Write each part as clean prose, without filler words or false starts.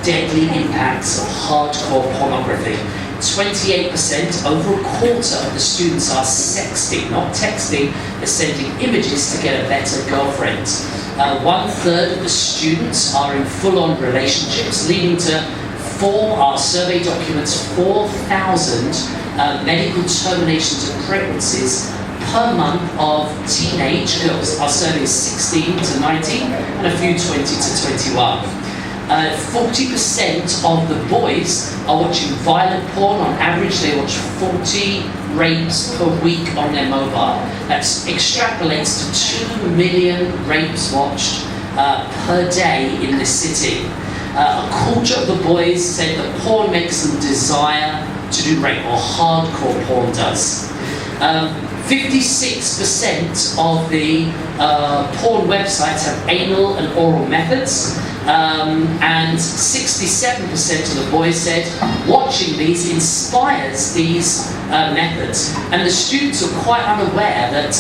deadly impacts of hardcore pornography. 28%, over a quarter of the students are sexting, not texting, they're sending images to get a better girlfriend. 1/3 of the students are in full-on relationships, leading to our survey documents 4,000 medical terminations of pregnancies per month of teenage girls. Our survey is 16 to 19 and a few 20 to 21. 40% of the boys are watching violent porn. On average, they watch 40 rapes per week on their mobile. That extrapolates to 2 million rapes watched per day in this city. A quarter of the boys said that porn makes them desire to do rape, or hardcore porn does. 56% of the porn websites have anal and oral methods, and 67% of the boys said watching these inspires these methods. And the students are quite unaware that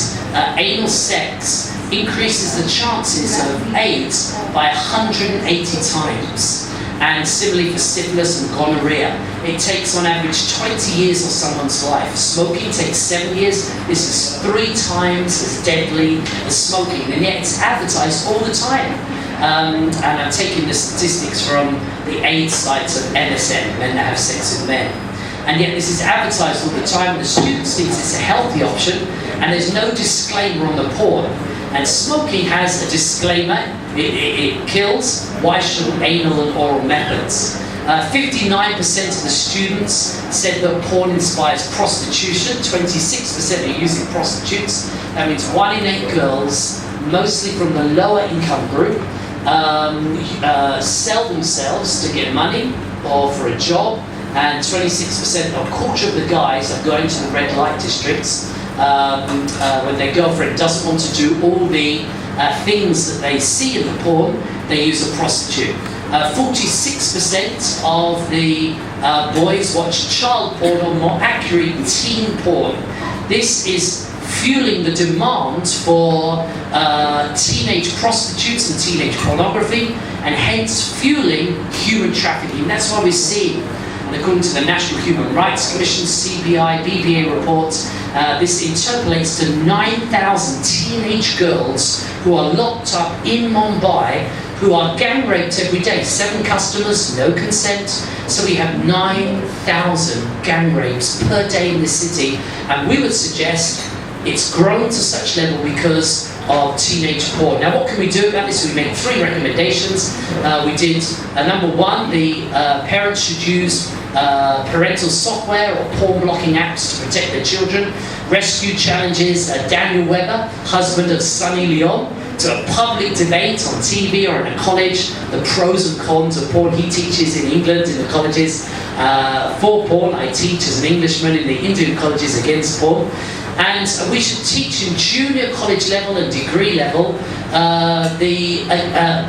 anal sex increases the chances of AIDS by 180 times. And similarly for syphilis and gonorrhea, it takes on average 20 years of someone's life. Smoking takes 7 years. This is 3 times as deadly as smoking, and yet it's advertised all the time. And I'm taking the statistics from the AIDS sites of MSM, Men That Have Sex with Men. And yet this is advertised all the time, and the students think it's a healthy option, and there's no disclaimer on the porn. And smoking has a disclaimer, it kills. Why should anal and oral methods? 59% of the students said that porn inspires prostitution. 26% are using prostitutes. That means 1 in 8 girls, mostly from the lower income group, sell themselves to get money or for a job. And 26%, a quarter of the guys are going to the red light districts when their girlfriend doesn't want to do all the things that they see in the porn. They use a prostitute. 46% of the boys watch child porn, or more accurately, teen porn. This is fueling the demand for teenage prostitutes and teenage pornography, and hence fueling human trafficking. That's why we're seeing, and according to the National Human Rights Commission, CBI, BBA reports, this interpolates to 9,000 teenage girls who are locked up in Mumbai, who are gang raped every day. 7 customers, no consent. So we have 9,000 gang rapes per day in the city, and we would suggest it's grown to such level because of teenage porn. Now, what can we do about this? We made 3 recommendations. We did, number 1, the parents should use parental software or porn blocking apps to protect their children. Rescue challenges Daniel Webber, husband of Sunny Leon, to a public debate on TV or in a college, the pros and cons of porn. He teaches in England in the colleges for porn. I teach as an Englishman in the Indian colleges against porn. And we should teach in junior college level and degree level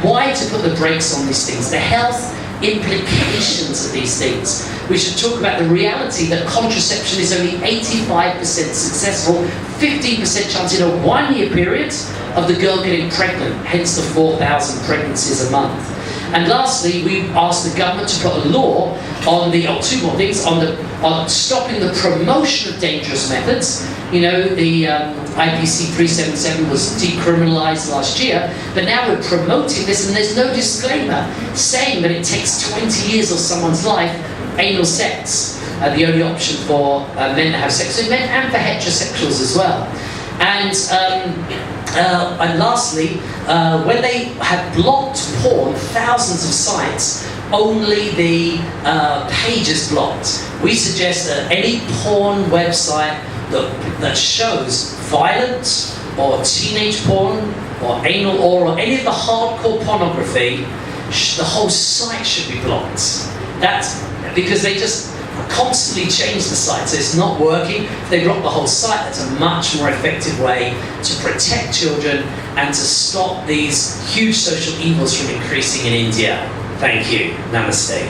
why to put the brakes on these things, the health implications of these things. We should talk about the reality that contraception is only 85% successful, 15% chance in a 1-year period of the girl getting pregnant, hence the 4,000 pregnancies a month. And lastly, we asked the government to put a law on 2 more things, on stopping the promotion of dangerous methods. You know, the IPC 377 was decriminalized last year, but now we're promoting this, and there's no disclaimer saying that it takes 20 years of someone's life. Anal sex, the only option for men that have sex with men, and for heterosexuals as well. And lastly, when they have blocked porn, thousands of sites, only the page is blocked. We suggest that any porn website that shows violence or teenage porn or anal oral or any of the hardcore pornography, the whole site should be blocked. That's because they just constantly change the site, so it's not working. If they block the whole site, that's a much more effective way to protect children and to stop these huge social evils from increasing in India. Thank you. Namaste.